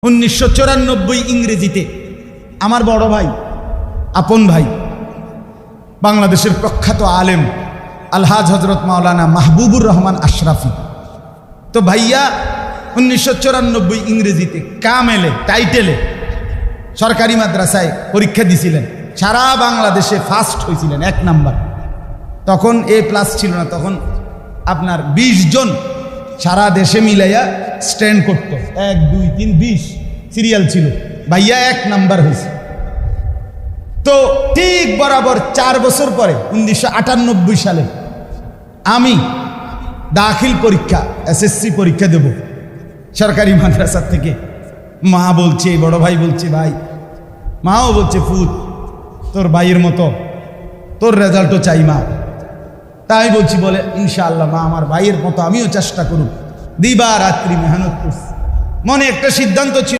1994 ইংরেজিতে আমার বড় ভাই, আপন ভাই, বাংলাদেশের প্রখ্যাত আলেম আলহাজ হজরত মাওলানা মাহবুবুর রহমান আশরাফি। তো ভাইয়া 1994 ইংরেজিতে কামেলে টাইটেলে সরকারি মাদ্রাসায় পরীক্ষা দিছিলেন, সারা বাংলাদেশে ফার্স্ট হয়েছিলেন, 1 নাম্বার। তখন A+ ছিল না, তখন আপনার 20 জন সারা দেশে মিলাইয়া স্ট্যান্ড করত, 1 2 3 20 সিরিয়াল ছিল, ভাইয়া 1 নাম্বার হয়েছে। তো ঠিক বরাবর 4 বছর পরে 1998 সালে আমি দাখিল পরীক্ষা SSC পরীক্ষা দেব সরকারি মাদ্রাসা থেকে। মা বলছে, বড় ভাই বলছে ভাই, মাও বলছে ফুত তোর ভাইয়ের মতো তোর রেজাল্টও চাই মা। তাই বলছি, বলে ইনশাআল্লাহ মা, আমার ভাইয়ের মতো আমিও চেষ্টা করব, দিবা রাত্রি মেহনত করছি। মনে একটা সিদ্ধান্ত ছিল।